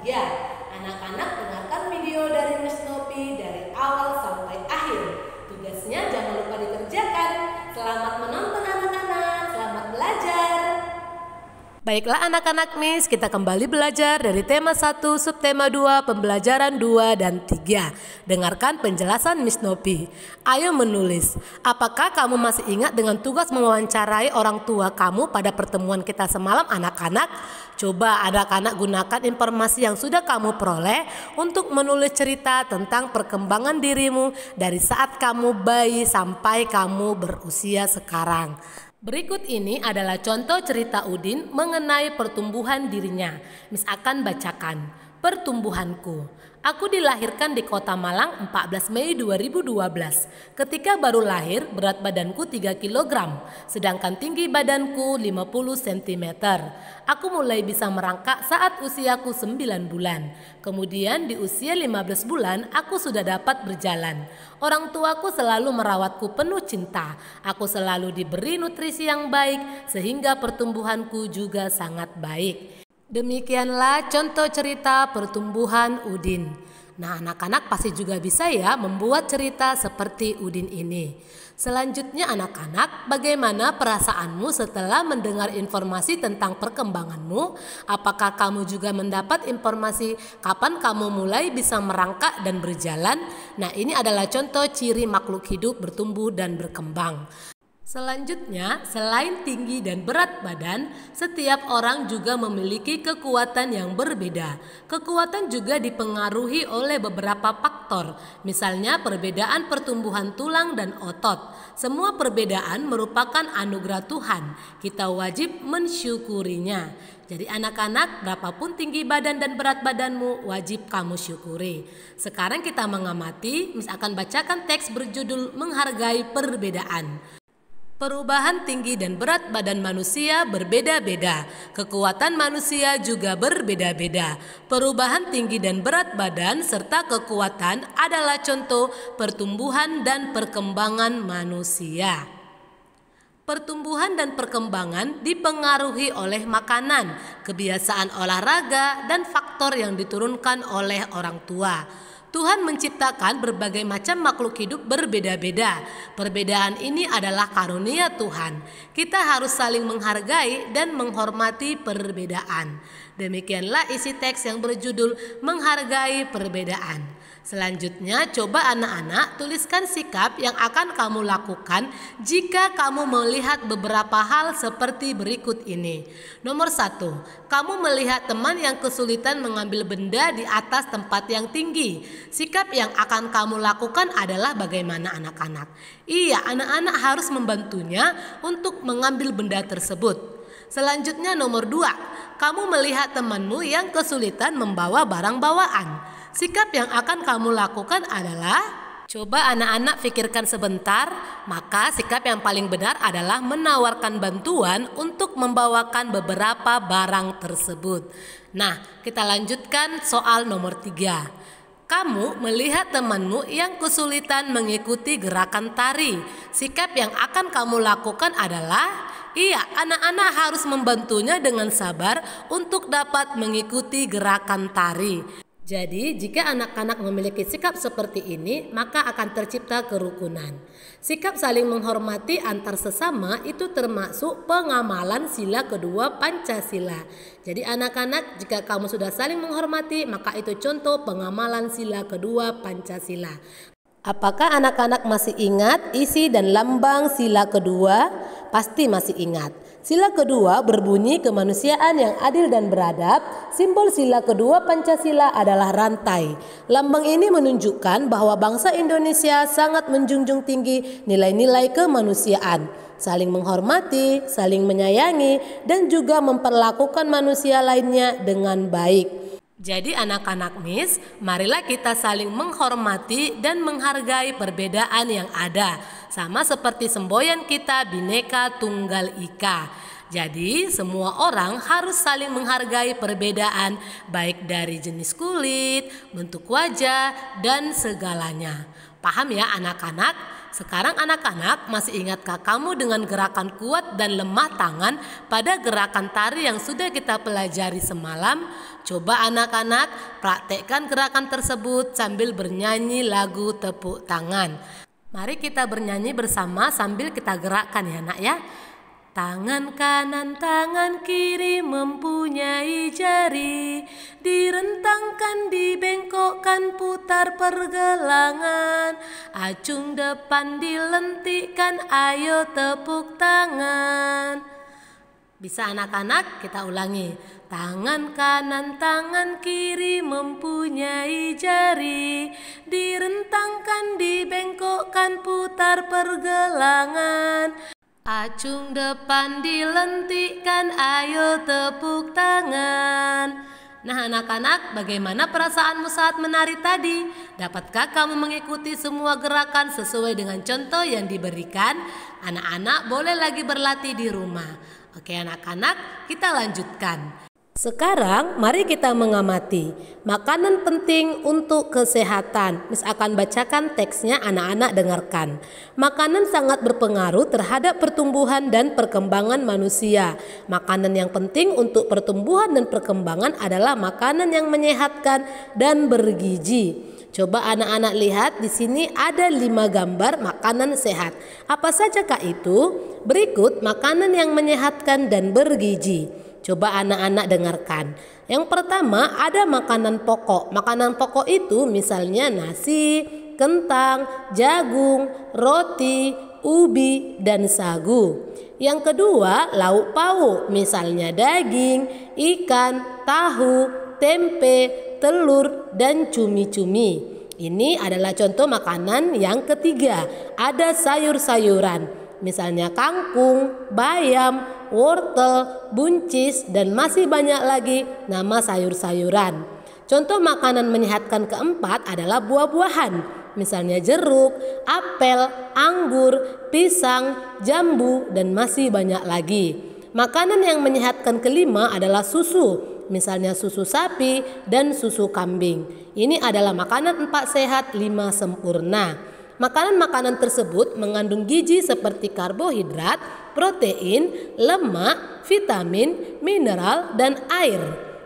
3. Anak-anak dengarkan video dari Miss Nopi dari awal sampai akhir. Tugasnya jangan lupa dikerjakan. Selamat menonton anak-anak, selamat belajar. Baiklah anak-anak Miss, kita kembali belajar dari tema 1, subtema 2, pembelajaran 2 dan 3. Dengarkan penjelasan Miss Nopi. Ayo menulis. Apakah kamu masih ingat dengan tugas mewawancarai orang tua kamu pada pertemuan kita semalam anak-anak? Coba anak-anak gunakan informasi yang sudah kamu peroleh untuk menulis cerita tentang perkembangan dirimu dari saat kamu bayi sampai kamu berusia sekarang. Berikut ini adalah contoh cerita Udin mengenai pertumbuhan dirinya. Miss akan bacakan. Pertumbuhanku. Aku dilahirkan di Kota Malang 14 Mei 2012. Ketika baru lahir, berat badanku 3 kg, sedangkan tinggi badanku 50 cm. Aku mulai bisa merangkak saat usiaku 9 bulan. Kemudian di usia 15 bulan, aku sudah dapat berjalan. Orang tuaku selalu merawatku penuh cinta. Aku selalu diberi nutrisi yang baik, sehingga pertumbuhanku juga sangat baik. Demikianlah contoh cerita pertumbuhan Udin. Nah, anak-anak pasti juga bisa ya membuat cerita seperti Udin ini. Selanjutnya anak-anak, bagaimana perasaanmu setelah mendengar informasi tentang perkembanganmu? Apakah kamu juga mendapat informasi kapan kamu mulai bisa merangkak dan berjalan? Nah, ini adalah contoh ciri makhluk hidup bertumbuh dan berkembang. Selanjutnya, selain tinggi dan berat badan, setiap orang juga memiliki kekuatan yang berbeda. Kekuatan juga dipengaruhi oleh beberapa faktor, misalnya perbedaan pertumbuhan tulang dan otot. Semua perbedaan merupakan anugerah Tuhan. Kita wajib mensyukurinya. Jadi anak-anak, berapapun tinggi badan dan berat badanmu, wajib kamu syukuri. Sekarang kita mengamati, Miss akan bacakan teks berjudul Menghargai Perbedaan. Perubahan tinggi dan berat badan manusia berbeda-beda. Kekuatan manusia juga berbeda-beda. Perubahan tinggi dan berat badan serta kekuatan adalah contoh pertumbuhan dan perkembangan manusia. Pertumbuhan dan perkembangan dipengaruhi oleh makanan, kebiasaan olahraga, dan faktor yang diturunkan oleh orang tua. Tuhan menciptakan berbagai macam makhluk hidup berbeda-beda. Perbedaan ini adalah karunia Tuhan. Kita harus saling menghargai dan menghormati perbedaan. Demikianlah isi teks yang berjudul Menghargai Perbedaan. Selanjutnya, coba anak-anak tuliskan sikap yang akan kamu lakukan jika kamu melihat beberapa hal seperti berikut ini. Nomor 1, kamu melihat teman yang kesulitan mengambil benda di atas tempat yang tinggi. Sikap yang akan kamu lakukan adalah bagaimana anak-anak? Iya, anak-anak harus membantunya untuk mengambil benda tersebut. Selanjutnya nomor 2, kamu melihat temanmu yang kesulitan membawa barang bawaan. Sikap yang akan kamu lakukan adalah, coba anak-anak pikirkan sebentar, maka sikap yang paling benar adalah menawarkan bantuan untuk membawakan beberapa barang tersebut. Nah, kita lanjutkan soal nomor 3. Kamu melihat temanmu yang kesulitan mengikuti gerakan tari. Sikap yang akan kamu lakukan adalah, iya, anak-anak harus membantunya dengan sabar untuk dapat mengikuti gerakan tari. Jadi, jika anak-anak memiliki sikap seperti ini, maka akan tercipta kerukunan. Sikap saling menghormati antar sesama itu termasuk pengamalan sila kedua Pancasila. Jadi anak-anak, jika kamu sudah saling menghormati, maka itu contoh pengamalan sila kedua Pancasila. Apakah anak-anak masih ingat isi dan lambang sila kedua? Pasti masih ingat. Sila kedua berbunyi kemanusiaan yang adil dan beradab. Simbol sila kedua Pancasila adalah rantai. Lambang ini menunjukkan bahwa bangsa Indonesia sangat menjunjung tinggi nilai-nilai kemanusiaan, saling menghormati, saling menyayangi, dan juga memperlakukan manusia lainnya dengan baik. Jadi anak-anak Miss, marilah kita saling menghormati dan menghargai perbedaan yang ada. Sama seperti semboyan kita Bhinneka Tunggal Ika. Jadi semua orang harus saling menghargai perbedaan, baik dari jenis kulit, bentuk wajah, dan segalanya. Paham ya anak-anak? Sekarang anak-anak masih ingatkah kamu dengan gerakan kuat dan lemah tangan pada gerakan tari yang sudah kita pelajari semalam? Coba anak-anak praktekkan gerakan tersebut sambil bernyanyi lagu tepuk tangan. Mari kita bernyanyi bersama sambil kita gerakkan ya nak ya. Tangan kanan, tangan kiri mempunyai jari, direntangkan, dibengkokkan, putar pergelangan, acung depan dilentikkan, ayo tepuk tangan. Bisa anak-anak? Kita ulangi. Tangan kanan, tangan kiri mempunyai jari, direntangkan, dibengkokkan, putar pergelangan, acung depan dilentikkan, ayo tepuk tangan. Nah anak-anak, bagaimana perasaanmu saat menari tadi? Dapatkah kamu mengikuti semua gerakan sesuai dengan contoh yang diberikan? Anak-anak boleh lagi berlatih di rumah. Oke anak-anak, kita lanjutkan. Sekarang mari kita mengamati makanan penting untuk kesehatan. Miss akan bacakan teksnya, anak-anak dengarkan. Makanan sangat berpengaruh terhadap pertumbuhan dan perkembangan manusia. Makanan yang penting untuk pertumbuhan dan perkembangan adalah makanan yang menyehatkan dan bergizi. Coba anak-anak lihat, di sini ada 5 gambar makanan sehat. Apa sajakah itu? Berikut makanan yang menyehatkan dan bergizi. Coba anak-anak dengarkan. Yang pertama ada makanan pokok. Makanan pokok itu misalnya nasi, kentang, jagung, roti, ubi, dan sagu. Yang kedua lauk pauk, misalnya daging, ikan, tahu, tempe, telur, dan cumi-cumi. Ini adalah contoh makanan. Yang ketiga ada sayur-sayuran, misalnya kangkung, bayam, wortel, buncis, dan masih banyak lagi nama sayur-sayuran. Contoh makanan menyehatkan keempat adalah buah-buahan, misalnya jeruk, apel, anggur, pisang, jambu, dan masih banyak lagi. Makanan yang menyehatkan kelima adalah susu, misalnya susu sapi dan susu kambing. Ini adalah makanan 4 sehat 5 sempurna. Makanan-makanan tersebut mengandung gizi seperti karbohidrat, protein, lemak, vitamin, mineral, dan air.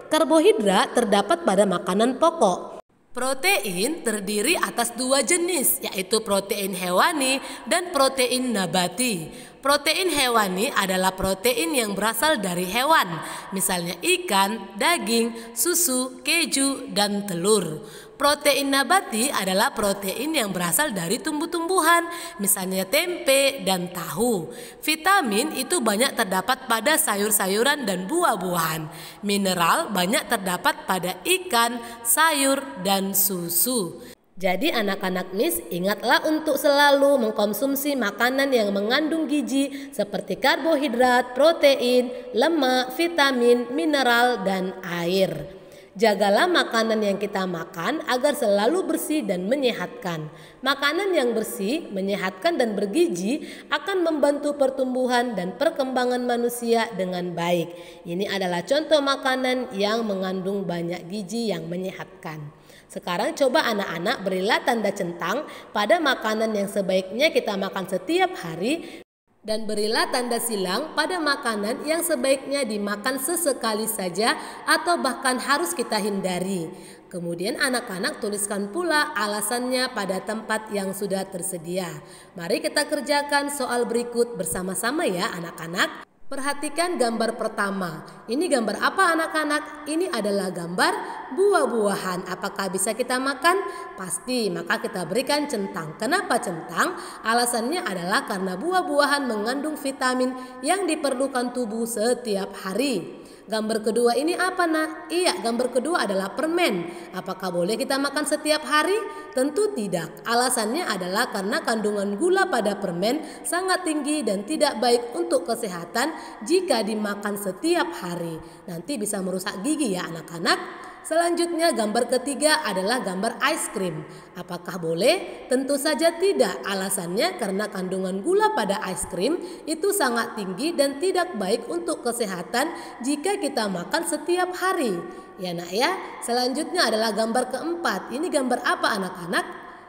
Karbohidrat terdapat pada makanan pokok. Protein terdiri atas 2 jenis, yaitu protein hewani dan protein nabati. Protein hewani adalah protein yang berasal dari hewan, misalnya ikan, daging, susu, keju, dan telur. Protein nabati adalah protein yang berasal dari tumbuh-tumbuhan, misalnya tempe dan tahu. Vitamin itu banyak terdapat pada sayur-sayuran dan buah-buahan. Mineral banyak terdapat pada ikan, sayur, dan susu. Jadi anak-anak Miss, ingatlah untuk selalu mengkonsumsi makanan yang mengandung gizi seperti karbohidrat, protein, lemak, vitamin, mineral, dan air. Jagalah makanan yang kita makan agar selalu bersih dan menyehatkan. Makanan yang bersih, menyehatkan, dan bergizi akan membantu pertumbuhan dan perkembangan manusia dengan baik. Ini adalah contoh makanan yang mengandung banyak gizi yang menyehatkan. Sekarang coba anak-anak berilah tanda centang pada makanan yang sebaiknya kita makan setiap hari, dan berilah tanda silang pada makanan yang sebaiknya dimakan sesekali saja atau bahkan harus kita hindari. Kemudian anak-anak tuliskan pula alasannya pada tempat yang sudah tersedia. Mari kita kerjakan soal berikut bersama-sama ya anak-anak. Perhatikan gambar pertama. Ini gambar apa anak-anak? Ini adalah gambar buah-buahan. Apakah bisa kita makan? Pasti, maka kita berikan centang. Kenapa centang? Alasannya adalah karena buah-buahan mengandung vitamin yang diperlukan tubuh setiap hari. Gambar kedua ini apa nak? Iya, gambar kedua adalah permen. Apakah boleh kita makan setiap hari? Tentu tidak. Alasannya adalah karena kandungan gula pada permen sangat tinggi dan tidak baik untuk kesehatan jika dimakan setiap hari. Nanti bisa merusak gigi ya anak-anak. Selanjutnya gambar ketiga adalah gambar ice cream. Apakah boleh? Tentu saja tidak. Alasannya karena kandungan gula pada ice cream itu sangat tinggi dan tidak baik untuk kesehatan jika kita makan setiap hari. Ya nak ya. Selanjutnya adalah gambar keempat. Ini gambar apa anak-anak?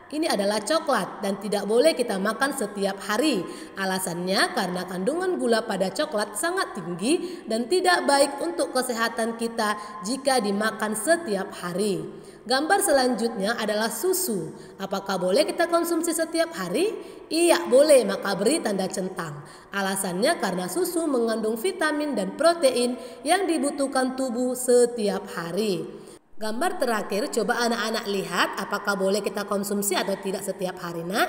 ini adalah coklat dan tidak boleh kita makan setiap hari. Alasannya karena kandungan gula pada coklat sangat tinggi dan tidak baik untuk kesehatan kita jika dimakan setiap hari. Gambar selanjutnya adalah susu. Apakah boleh kita konsumsi setiap hari? Iya, boleh, maka beri tanda centang. Alasannya karena susu mengandung vitamin dan protein yang dibutuhkan tubuh setiap hari. Gambar terakhir, coba anak-anak lihat apakah boleh kita konsumsi atau tidak setiap hari, nak?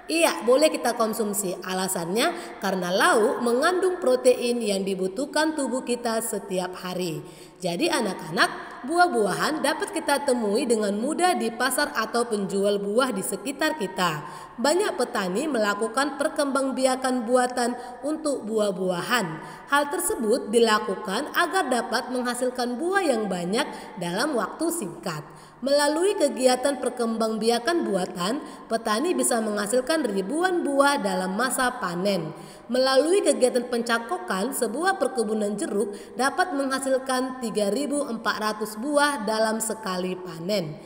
Iya, boleh kita konsumsi. Alasannya karena lauk mengandung protein yang dibutuhkan tubuh kita setiap hari. Jadi anak-anak, buah-buahan dapat kita temui dengan mudah di pasar atau penjual buah di sekitar kita. Banyak petani melakukan perkembangbiakan buatan untuk buah-buahan. Hal tersebut dilakukan agar dapat menghasilkan buah yang banyak dalam waktu singkat. Melalui kegiatan perkembangbiakan buatan, petani bisa menghasilkan ribuan buah dalam masa panen. Melalui kegiatan pencakokan, sebuah perkebunan jeruk dapat menghasilkan 3.400 buah dalam sekali panen.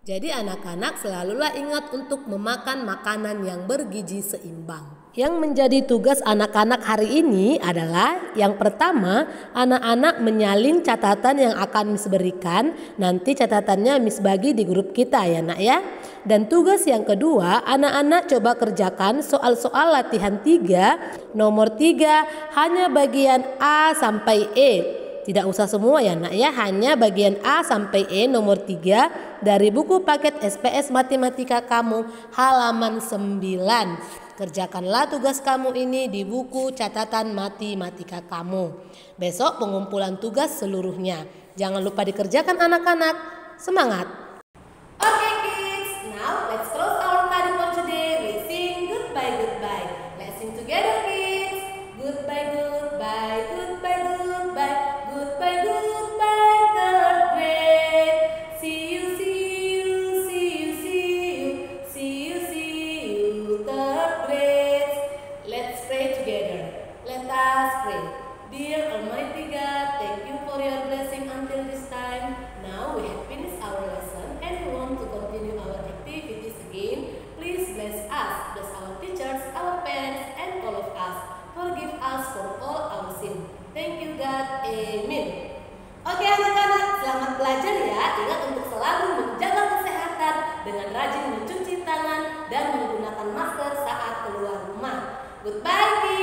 Jadi anak-anak selalulah ingat untuk memakan makanan yang bergizi seimbang. Yang menjadi tugas anak-anak hari ini adalah yang pertama, anak-anak menyalin catatan yang akan Miss berikan. Nanti catatannya Miss bagi di grup kita ya nak ya. Dan tugas yang kedua, anak-anak coba kerjakan soal-soal latihan 3, nomor 3, hanya bagian A sampai E. Tidak usah semua ya nak ya, hanya bagian A sampai E nomor 3 dari buku paket SPS Matematika kamu halaman 9. Kerjakanlah tugas kamu ini di buku catatan matematika kamu. Besok pengumpulan tugas seluruhnya. Jangan lupa dikerjakan anak-anak. Semangat! Okay kids, now let's close our study for today. We sing goodbye, goodbye. Let's sing together kids. Goodbye, goodbye, goodbye, goodbye. Goodbye, goodbye, third grade. See you, see you, see you, see you. See you, see you, third grade. Let's pray together. Let us pray. Dear Almighty God, thank you for your blessing until this time. Now we have finished our lesson and we want to continue our activities again. Please bless us, bless our teachers, our parents, and all of us. Forgive us for all our sin. Thank you God. Amen. Oke anak-anak, selamat belajar ya. Ingat untuk selalu menjaga kesehatan dengan rajin mencuci tangan dan menggunakan masker saat keluar rumah. Goodbye.